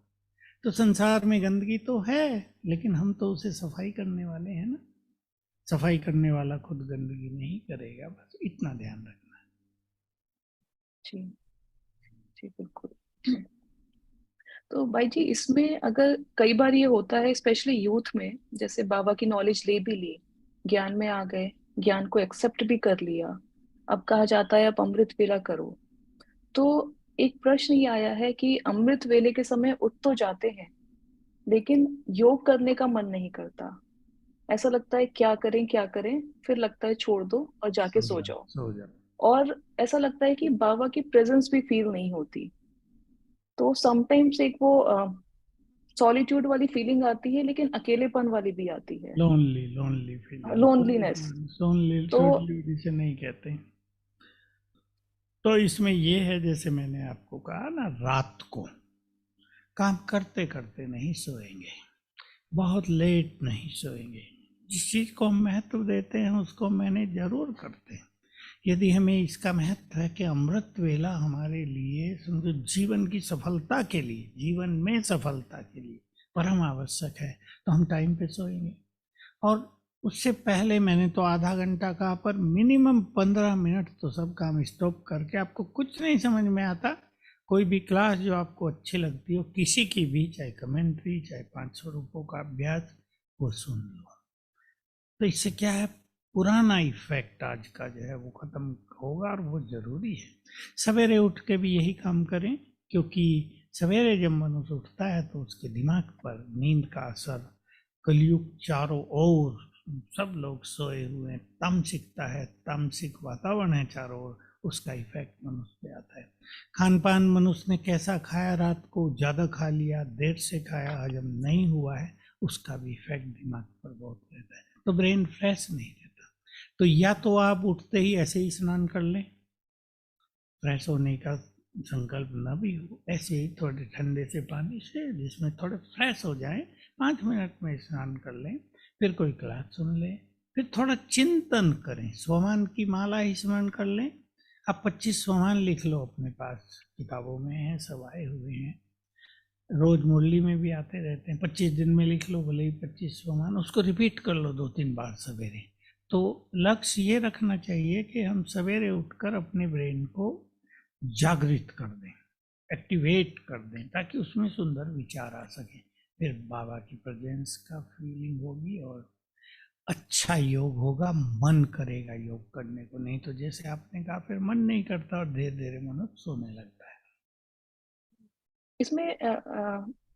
तो संसार में गंदगी तो है, लेकिन हम तो उसे सफाई करने वाले हैं ना। सफाई करने वाला खुद गंदगी नहीं करेगा, बस इतना ध्यान रखना। जी जी बिल्कुल। तो भाई जी, इसमें अगर कई बार ये होता है स्पेशली यूथ में, जैसे बाबा की नॉलेज ले भी ली, ज्ञान में आ गए, ज्ञान को एक्सेप्ट भी कर लिया, अब कहा जाता है अब अमृत वेला करो। तो एक प्रश्न ये आया है कि अमृत वेले के समय उठ तो जाते हैं, लेकिन योग करने का मन नहीं करता। ऐसा लगता है क्या करें क्या करें, फिर लगता है छोड़ दो और जाके सो सो जा, जाओ। सो जा। और ऐसा लगता है कि बाबा की प्रेजेंस भी फील नहीं होती। तो समटाइम्स एक वो सॉलिट्यूड वाली फीलिंग आती है, लेकिन अकेलेपन वाली भी आती है, lonely lonely feeling, loneliness. Lonely तो सोलिट्यूड इसे नहीं कहते। तो इसमें ये है, जैसे मैंने आपको कहा ना, रात को काम करते करते नहीं सोएंगे, बहुत लेट नहीं सोएंगे। जिस चीज को हम महत्व देते हैं उसको मैंने जरूर करते हैं। यदि हमें इसका महत्व है कि अमृत वेला हमारे लिए समझो जीवन की सफलता के लिए, जीवन में सफलता के लिए परम आवश्यक है, तो हम टाइम पे सोएंगे। और उससे पहले मैंने तो आधा घंटा कहा, पर मिनिमम 15 मिनट तो सब काम स्टॉप करके, आपको कुछ नहीं समझ में आता, कोई भी क्लास जो आपको अच्छी लगती हो, किसी की भी, चाहे कमेंट्री, चाहे 500 रुपयों का अभ्यास, वो सुन लो। तो इससे क्या है, पुराना इफेक्ट आज का जो है वो खत्म होगा, और वो जरूरी है। सवेरे उठ के भी यही काम करें, क्योंकि सवेरे जब मनुष्य उठता है तो उसके दिमाग पर नींद का असर, कलयुग चारों ओर, सब लोग सोए हुए हैं, तामसिकता है, तामसिक वातावरण है चारों ओर, उसका इफेक्ट मनुष्य पे आता है। खान पान मनुष्य ने कैसा खाया, रात को ज़्यादा खा लिया, देर से खाया, हजम नहीं हुआ है, उसका भी इफेक्ट दिमाग पर बहुत रहता है, तो ब्रेन फ्रेश नहीं रहता। तो या तो आप उठते ही ऐसे ही स्नान कर लें, फ्रेश होने का संकल्प न भी हो, ऐसे ही थोड़े ठंडे से पानी से जिसमें थोड़े फ्रेश हो जाए, 5 मिनट में स्नान कर लें, फिर कोई क्लास सुन लें, फिर थोड़ा चिंतन करें, स्वमान की माला ही स्मरण कर लें। आप 25 स्वमान लिख लो, अपने पास किताबों में है, सब आए हुए हैं, रोज मुरली में भी आते रहते हैं। 25 दिन में लिख लो, भले ही 25 स्वमान, उसको रिपीट कर लो 2-3 बार सवेरे। तो लक्ष्य ये रखना चाहिए कि हम सवेरे उठकर अपने ब्रेन को जागृत कर दें, एक्टिवेट कर दें, ताकि उसमें सुंदर विचार आ सके, फिर बाबा की प्रेजेंस का फीलिंग होगी और अच्छा योग होगा, मन करेगा योग करने को। नहीं तो जैसे आपने कहा, फिर मन नहीं करता और धीरे धीरे मनुष्य सोने लगता है। इसमें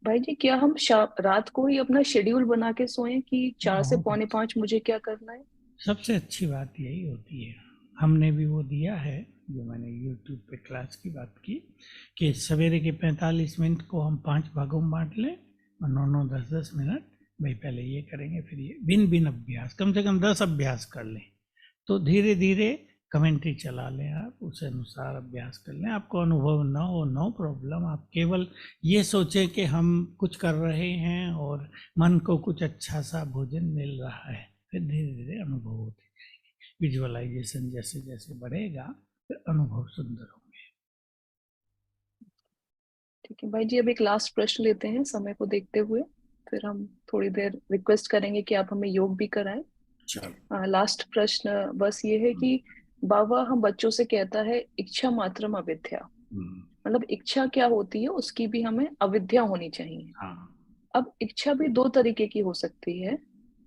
भाई जी, क्या हम रात को ही अपना शेड्यूल बना के सोएं कि 4 से बहुत पौने 5 मुझे क्या करना है? सबसे अच्छी बात यही होती है। हमने भी वो दिया है, जो मैंने YouTube पे क्लास की बात की, कि सवेरे के 45 मिनट को हम 5 भागों में बांट लें, और 9-9, 10-10 मिनट, भाई पहले ये करेंगे, फिर ये, भिन्न भिन्न अभ्यास, कम से कम 10 अभ्यास कर लें। तो धीरे धीरे कमेंट्री चला लें, आप उस अनुसार अभ्यास कर लें, आपको अनुभव ना हो, नो प्रॉब्लम। आप केवल ये सोचें कि हम कुछ कर रहे हैं और मन को कुछ अच्छा सा भोजन मिल रहा है, फिर धीरे धीरे अनुभव होते जाएंगे। विजुअलाइजेशन जैसे जैसे बढ़ेगा, फिर अनुभव सुंदर होंगे। ठीक है भाई जी, अब एक लास्ट प्रश्न लेते हैं समय को देखते हुए, फिर हम थोड़ी देर रिक्वेस्ट करेंगे कि आप हमें योग भी कराएं। चलो। लास्ट प्रश्न बस ये है कि बाबा हम बच्चों से कहता है इच्छा मात्रम अविद्या, हम्म, मतलब इच्छा क्या होती है उसकी भी हमें अविद्या होनी चाहिए। हाँ। अब इच्छा भी दो तरीके की हो सकती है,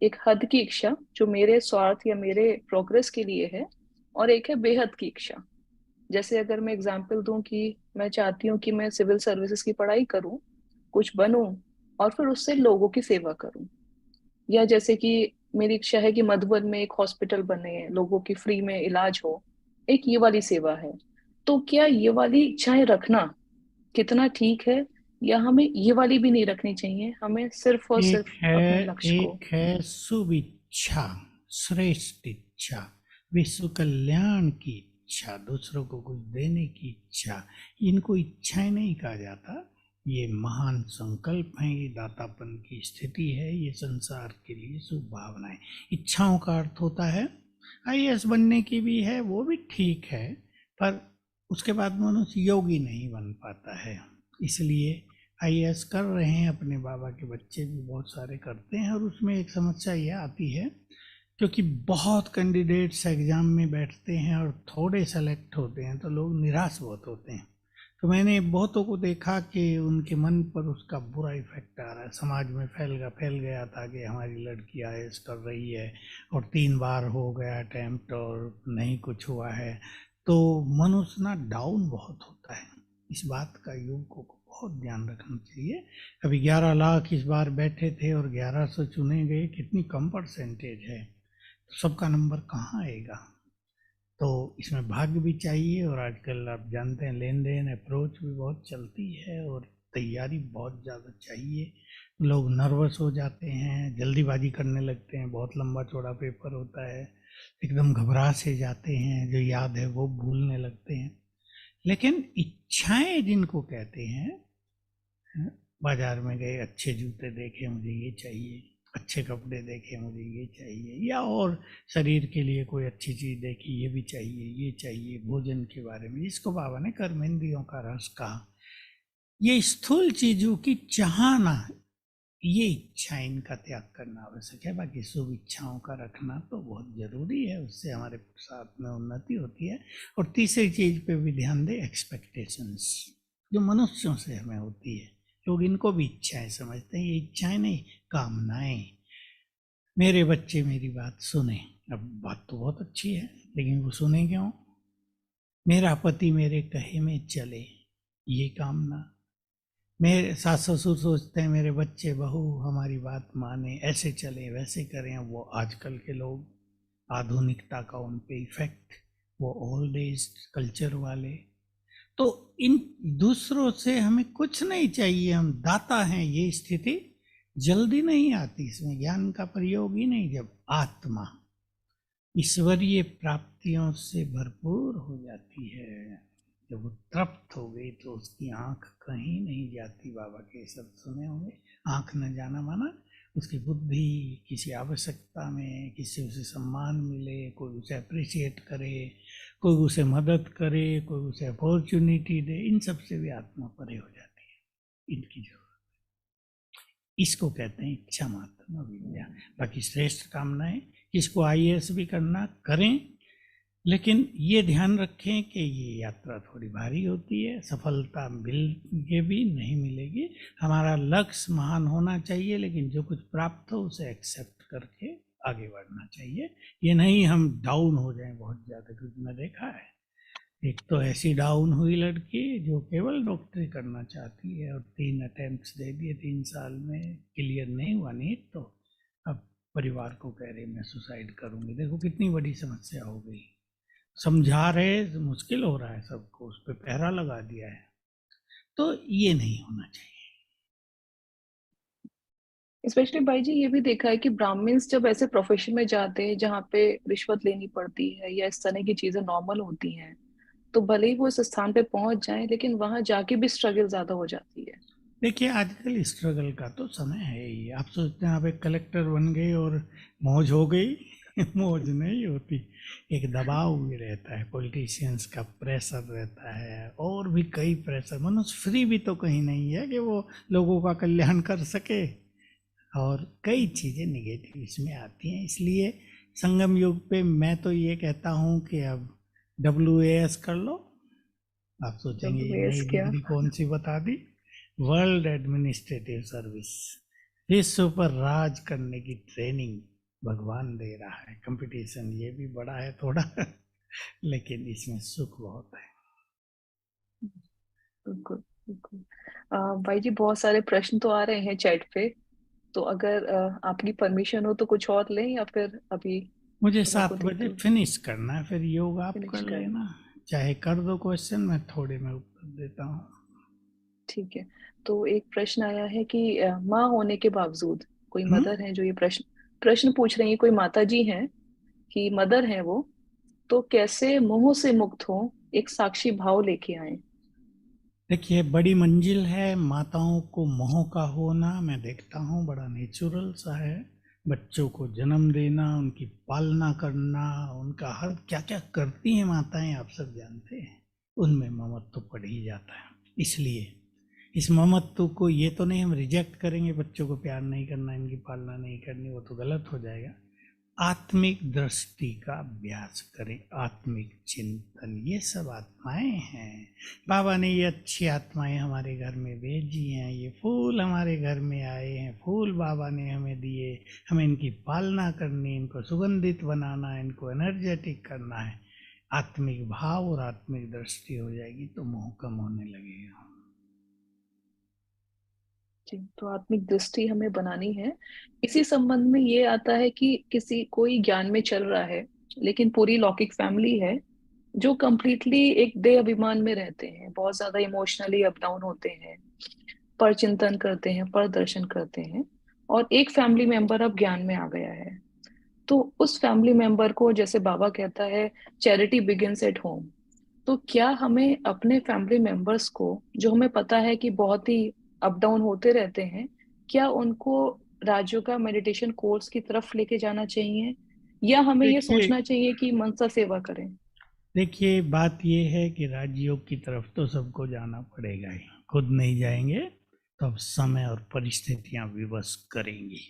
एक हद की इच्छा जो मेरे स्वार्थ या मेरे प्रोग्रेस के लिए है, और एक है बेहद की इच्छा। जैसे अगर मैं एग्जांपल दूं कि मैं चाहती हूँ कि मैं सिविल सर्विसेज की पढ़ाई करूं, कुछ बनूं, और फिर उससे लोगों की सेवा करूं। या जैसे कि मेरी इच्छा है कि मधुबन में एक हॉस्पिटल बने, लोगों की फ्री में इलाज हो, एक ये वाली सेवा है। तो क्या ये वाली इच्छाएं रखना कितना ठीक है, या हमें ये वाली भी नहीं रखनी चाहिए, हमें सिर्फ और एक सिर्फ है अपने लक्ष्य को। एक है शुभिच्छा, श्रेष्ठ इच्छा, विश्व कल्याण की इच्छा, दूसरों को कुछ देने की इच्छा। इनको इच्छाएं नहीं कहा जाता, ये महान संकल्प हैं, ये दातापन की स्थिति है, ये संसार के लिए शुभ भावनाएं। इच्छाओं का अर्थ होता है आईएएस बनने की भी है, वो भी ठीक है, पर उसके बाद मनुष्य योगी नहीं बन पाता है। इसलिए आईएएस कर रहे हैं, अपने बाबा के बच्चे भी बहुत सारे करते हैं, और उसमें एक समस्या यह आती है क्योंकि बहुत कैंडिडेट्स एग्जाम में बैठते हैं और थोड़े सेलेक्ट होते हैं तो लोग निराश बहुत होते हैं। तो मैंने बहुतों को देखा कि उनके मन पर उसका बुरा इफेक्ट आ रहा है, समाज में फैल गया था कि हमारी लड़की आईएएस कर रही है और 3 बार हो गया अटेम्प्ट और नहीं कुछ हुआ है, तो मनुष्य ना डाउन बहुत होता है। इस बात का युवकों को बहुत ध्यान रखना चाहिए। अभी 11 लाख इस बार बैठे थे और 1100 चुने गए, कितनी कम परसेंटेज है, तो सबका नंबर कहाँ आएगा। तो इसमें भाग्य भी चाहिए, और आजकल आप जानते हैं लेन देन अप्रोच भी बहुत चलती है, और तैयारी बहुत ज़्यादा चाहिए। लोग नर्वस हो जाते हैं, जल्दीबाजी करने लगते हैं, बहुत लंबा चौड़ा पेपर होता है, एकदम घबरा से जाते हैं, जो याद है वो भूलने लगते हैं। लेकिन इच्छाएं जिनको कहते हैं, बाजार में गए, अच्छे जूते देखे, मुझे ये चाहिए, अच्छे कपड़े देखे, मुझे ये चाहिए, या और शरीर के लिए कोई अच्छी चीज देखी, ये भी चाहिए, ये चाहिए, भोजन के बारे में जिसको बाबा ने कर्मेंद्रियों का रस कहा, ये स्थूल चीजों की चाहना, ये इच्छा, इनका त्याग करना आवश्यक है। बाकी शुभ इच्छाओं का रखना तो बहुत जरूरी है, उससे हमारे साथ में उन्नति होती है। और तीसरी चीज पे भी ध्यान दें, एक्सपेक्टेशंस जो मनुष्यों से हमें होती है, लोग इनको भी इच्छाएं समझते हैं, ये इच्छाएं नहीं, कामनाएं। मेरे बच्चे मेरी बात सुने, अब बात तो बहुत अच्छी है लेकिन वो सुने क्यों। मेरा पति मेरे कहे में चले, ये कामना। मेरे सास ससुर सोचते हैं मेरे बच्चे बहू हमारी बात माने, ऐसे चले वैसे करें। वो आजकल के लोग, आधुनिकता का उन पे इफेक्ट, वो ओल्ड एज कल्चर वाले। तो इन दूसरों से हमें कुछ नहीं चाहिए, हम दाता हैं। ये स्थिति जल्दी नहीं आती, इसमें ज्ञान का प्रयोग ही नहीं। जब आत्मा ईश्वरीय प्राप्तियों से भरपूर हो जाती है, जब वो तृप्त हो गई, तो उसकी आंख कहीं नहीं जाती। बाबा के शब्द सुने होंगे, आंख न जाना माना उसकी बुद्धि किसी आवश्यकता में, किसी उसे सम्मान मिले, कोई उसे अप्रिशिएट करे, कोई उसे मदद करे, कोई उसे अपॉर्चुनिटी दे, इन सब से भी आत्मा परे हो जाती है। इनकी जरूरत, इसको कहते हैं इच्छा मात्र विद्या। बाकी श्रेष्ठ कामनाएं, किसको आईएएस भी करना करें, लेकिन ये ध्यान रखें कि ये यात्रा थोड़ी भारी होती है, सफलता मिल के भी नहीं मिलेगी। हमारा लक्ष्य महान होना चाहिए, लेकिन जो कुछ प्राप्त हो उसे एक्सेप्ट करके आगे बढ़ना चाहिए। ये नहीं हम डाउन हो जाएं बहुत ज़्यादा, क्योंकि मैं देखा है एक तो ऐसी डाउन हुई लड़की जो केवल डॉक्टरी करना चाहती है, और 3 अटेम्प्ट्स दे दिए, 3 साल में क्लियर नहीं हुआ नीट, तो अब परिवार को कह रही मैं सुसाइड करूंगी। देखो कितनी बड़ी समस्या हो गई। समझा रहे, मुश्किल हो रहा है सबको, उस पर पहरा लगा दिया है। तो ये नहीं होना चाहिए। स्पेशली भाई जी ये भी देखा है कि ब्राह्मण्स जब ऐसे प्रोफेशन में जाते हैं जहाँ पे रिश्वत लेनी पड़ती है या इस तरह की चीजें नॉर्मल होती हैं, तो भले ही वो इस स्थान पे पहुंच जाएं, लेकिन वहां जाके भी स्ट्रगल ज्यादा हो जाती है। देखिए आजकल स्ट्रगल का तो समय है ही। आप सोचते हैं आप एक कलेक्टर बन गए और मौज हो गई मौज नहीं होती, एक दबाव भी रहता है, पॉलिटिशियंस का प्रेशर रहता है, और भी कई प्रेशर। मनुष्य फ्री भी तो कहीं नहीं है कि वो लोगों का कल्याण कर सके, और कई चीज़ें निगेटिव इसमें आती हैं। इसलिए संगम युग पे मैं तो ये कहता हूँ कि अब WAS कर लो। आप सोचेंगे जब ये वेस नई क्या। डिग्री कौन सी बता दी, वर्ल्ड एडमिनिस्ट्रेटिव सर्विस। विश्व पर राज करने की ट्रेनिंग भगवान दे रहा है। कंपटीशन ये भी बड़ा है थोड़ा लेकिन इसमें सुख बहुत है। बिल्कुल बिल्कुल। भाई जी बहुत सारे प्रश्न तो आ रहे हैं चैट पे, तो अगर आपकी परमिशन हो तो कुछ और लें या फिर अभी मुझे सभा को 7 दे बजे दूं। फिनिश करना है, फिर योग आप फिनिश कर करना। लेना। चाहे कर दो क्वेश्चन, मैं थोड़े में उत्तर देता हूँ। ठीक है। तो एक प्रश्न आया है कि माँ होने के बावजूद, कोई हम्म। मदर है जो ये प्रश्न प्रश्न पूछ रही है, कोई माता जी हैं कि मदर है वो, तो कैसे मोह से मुक्त हो, एक साक्षी भाव लेके आए। देखिए, बड़ी मंजिल है माताओं को मोह का होना। मैं देखता हूँ बड़ा नेचुरल सा है। बच्चों को जन्म देना, उनकी पालना करना, उनका हर क्या क्या करती हैं माताएं, आप सब जानते हैं। उनमें ममत्व तो पड़ ही जाता है। इसलिए इस ममत्व को ये तो नहीं हम रिजेक्ट करेंगे, बच्चों को प्यार नहीं करना, इनकी पालना नहीं करनी, वो तो गलत हो जाएगा। आत्मिक दृष्टि का अभ्यास करें, आत्मिक चिंतन। ये सब आत्माएं हैं। बाबा ने ये अच्छी आत्माएं हमारे घर में भेजी हैं। ये फूल हमारे घर में आए हैं, फूल बाबा ने हमें दिए। हमें इनकी पालना करनी, इनको सुगंधित बनाना है, इनको एनर्जेटिक करना है। आत्मिक भाव और आत्मिक दृष्टि हो जाएगी तो मोह कम होने लगेगा। जी, तो आत्मिक दृष्टि हमें बनानी है। इसी संबंध में ये आता है कि किसी कोई ज्ञान में चल रहा है, लेकिन पूरी लौकिक फैमिली है जो कंप्लीटली एक देह अभिमान में रहते हैं, बहुत ज्यादा इमोशनली अप डाउन होते हैं, पर चिंतन करते हैं, पर दर्शन करते हैं। और एक फैमिली मेंबर अब ज्ञान में आ गया है, तो उस फैमिली मेंबर को, जैसे बाबा कहता है, चैरिटी बिगिंस एट होम। तो क्या हमें अपने फैमिली मेंबर्स को, जो हमें पता है कि बहुत ही अप डाउन होते रहते हैं, क्या उनको राजयोग का मेडिटेशन कोर्स की तरफ लेके जाना चाहिए, या हमें ये देखिए सोचना चाहिए कि मनसा सेवा करें। देखिए बात यह है कि राजयोग की तरफ तो सबको जाना पड़ेगा ही। खुद नहीं जाएंगे तो अब समय और परिस्थितियां विवश करेंगी।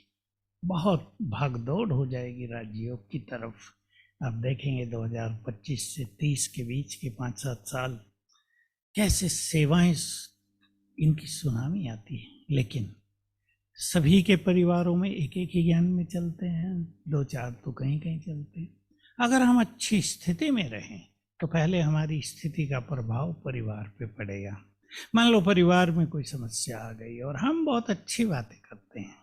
बहुत भागदौड़ हो जाएगी राजयोग की तरफ। आप देखेंगे 2025 से 30 के बीच के 5-7 साल कैसे सेवाएं इनकी सुनामी आती है। लेकिन सभी के परिवारों में एक एक ही ज्ञान में चलते हैं, दो चार तो कहीं कहीं चलते हैं। अगर हम अच्छी स्थिति में रहें तो पहले हमारी स्थिति का प्रभाव परिवार पे पड़ेगा। मान लो परिवार में कोई समस्या आ गई और हम बहुत अच्छी बातें करते हैं,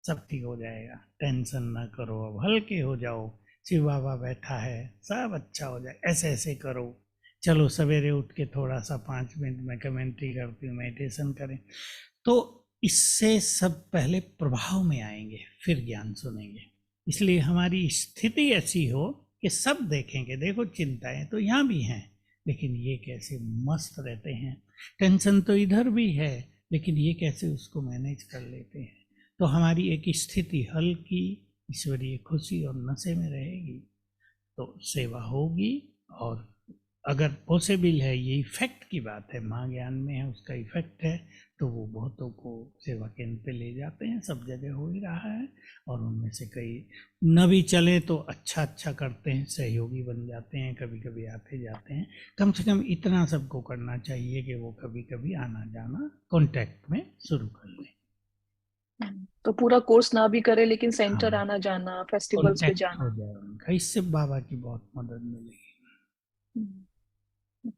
सब ठीक हो जाएगा, टेंशन ना करो, अब हल्के हो जाओ, शिव बाबा बैठा है, सब अच्छा हो जाए, ऐसे ऐसे करो, चलो सवेरे उठ के थोड़ा सा 5 मिनट में कमेंट्री करती हूँ, मेडिटेशन करें। तो इससे सब पहले प्रभाव में आएंगे, फिर ज्ञान सुनेंगे। इसलिए हमारी स्थिति ऐसी हो कि सब देखेंगे, देखो चिंताएं तो यहाँ भी हैं, लेकिन ये कैसे मस्त रहते हैं। टेंशन तो इधर भी है, लेकिन ये कैसे उसको मैनेज कर लेते हैं। तो हमारी एक स्थिति हल्की, ईश्वरीय खुशी और नशे में रहेगी, तो सेवा होगी। और अगर पॉसिबल है, ये इफेक्ट की बात है, महाज्ञान में है, उसका इफेक्ट है, तो वो बहुतों को सेवा केंद्र पे ले जाते हैं। सब जगह हो ही रहा है। और उनमें से कई न भी चले तो अच्छा अच्छा करते हैं, सहयोगी बन जाते हैं, कभी कभी आते जाते हैं। कम से कम इतना सबको करना चाहिए कि वो कभी कभी आना जाना कांटेक्ट में शुरू कर लें। तो पूरा कोर्स ना भी करे, लेकिन सेंटर हाँ, आना जाना, फेस्टिवल्स पे कांटेक्ट हो जाना। जाए उनका, इससे बाबा की बहुत मदद मिलेगी।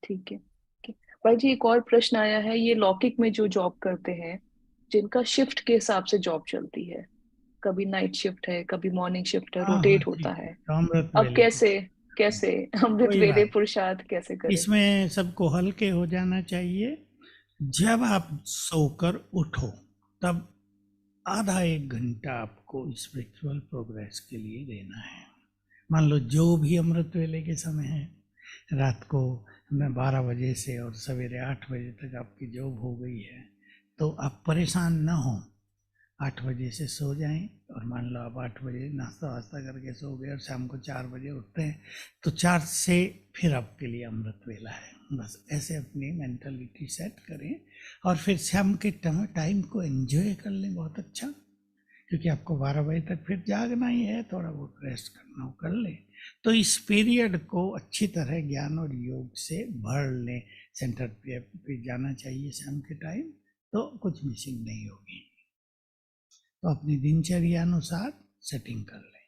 ठीक है। ठीक। भाई जी, एक और प्रश्न आया है, ये लौकिक में जो जॉब करते हैं, जिनका शिफ्ट के हिसाब से जॉब चलती है, कभी नाइट शिफ्ट है, कभी मॉर्निंग शिफ्ट है, हाँ हाँ, रोटेट होता ठीक है, है। तो अमृत अब वेले की। कैसे कैसे अमृत कोई वेले बात, पुरुषार्थ कैसे करें। इसमें सबको हल्के हो जाना चाहिए। जब आप सोकर उठो, तब आधा 1 घंटा आपको स्पिरिचुअल प्रोग्रेस के लिए देना है। मान लो जो भी अमृत वेले के समय है, रात को मैं 12 बजे से और सवेरे 8 बजे तक आपकी जॉब हो गई है, तो आप परेशान ना हो। 8 बजे से सो जाएं, और मान लो आप 8 बजे नाश्ता वास्ता करके सो गए और शाम को 4 बजे उठते हैं, तो 4 से फिर आपके लिए अमृत वेला है। बस ऐसे अपनी मेंटलिटी सेट करें, और फिर शाम के टाइम को एंजॉय कर लें बहुत अच्छा। क्योंकि आपको 12 बजे तक फिर जागना ही है, थोड़ा बहुत रेस्ट करना हो कर ले। तो इस पीरियड को अच्छी तरह ज्ञान और योग से भर लें। सेंटर पे जाना चाहिए शाम के टाइम, तो कुछ मिसिंग नहीं होगी। तो अपनी दिनचर्या अनुसार सेटिंग कर लें।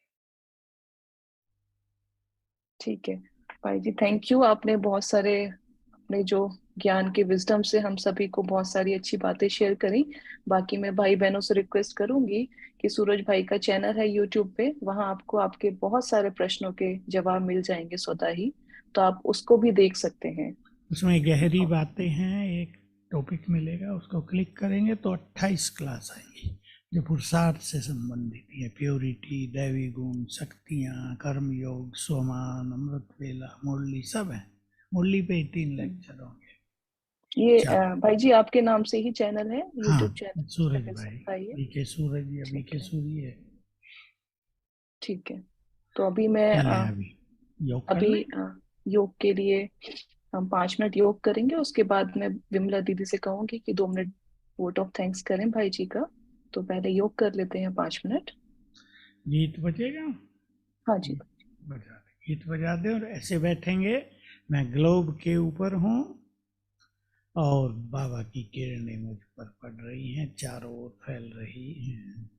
ठीक है भाई जी, थैंक यू। आपने बहुत सारे अपने जो ज्ञान के विजडम से हम सभी को बहुत सारी अच्छी बातें शेयर करी। बाकी मैं भाई बहनों से रिक्वेस्ट करूंगी कि सूरज भाई का चैनल है यूट्यूब पे, वहां आपको आपके बहुत सारे प्रश्नों के जवाब मिल जाएंगे स्वतः ही, तो आप उसको भी देख सकते हैं। उसमें गहरी बातें हैं, एक टॉपिक मिलेगा, उसको क्लिक करेंगे तो 28 क्लास आएंगी जो पुरुषार्थ से संबंधित है। प्योरिटी, दैवी गुण, शक्तियाँ, कर्मयोग, स्वमान, अमृत वेला, मुरली सब है। मुरली पे ही 3 लेक्चर होंगे। ये चलो, भाई जी आपके नाम से ही चैनल है, हाँ, यूट्यूब चैनल उसका सूरज कैसे भाई, बताइए। बीके सूरज या ठीक बीके है। सूर्य है। ठीक है। तो अभी मैं चलें अभी योग कर अभी लें। योग के लिए हम 5 मिनट योग करेंगे, उसके बाद मैं विमला दीदी से कहूंगी कि 2 मिनट वोट ऑफ थैंक्स करें भाई जी का। तो पहले योग कर लेते हैं 5 मिनट। गीत बजेगा, हाँ जी। बजा दे, गीत बजा दे और ऐसे बैठेंगे। मैं ग्लोब के ऊपर हूँ और बाबा की किरणें मुझ पर पड़ रही हैं, चारों ओर फैल रही हैं।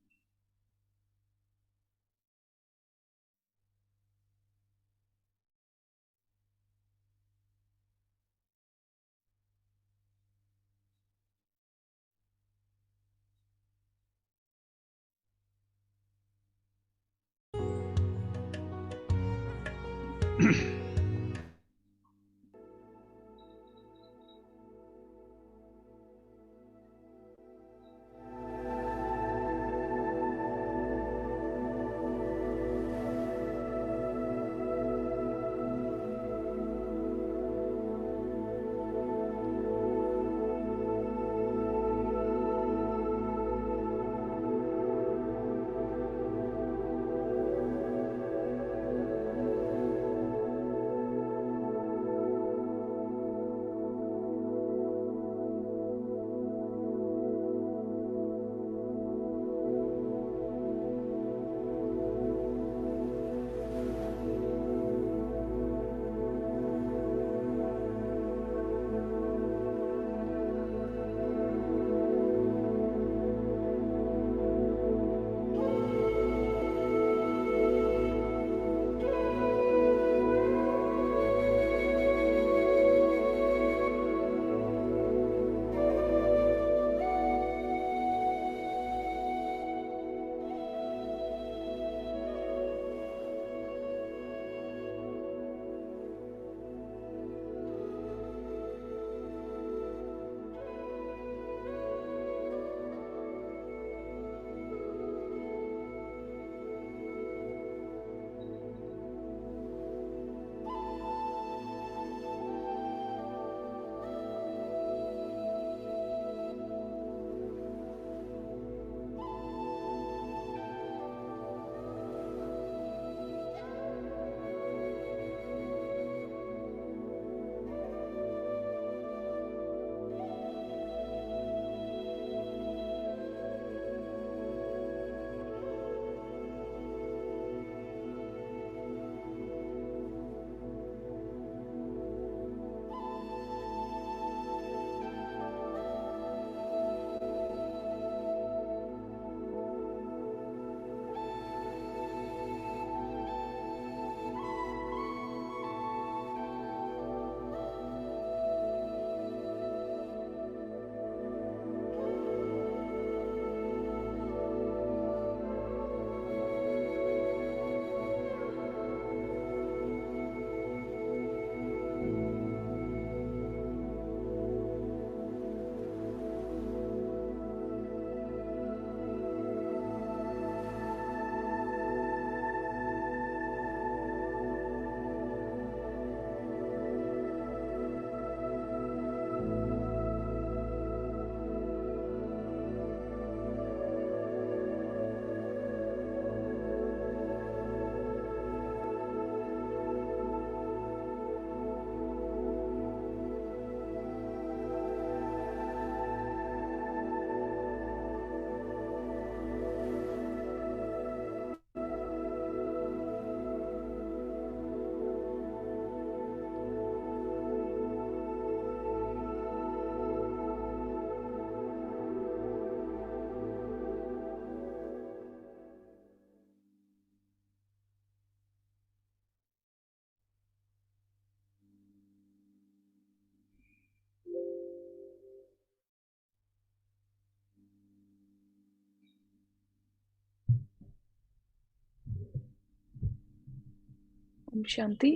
ओम शांति।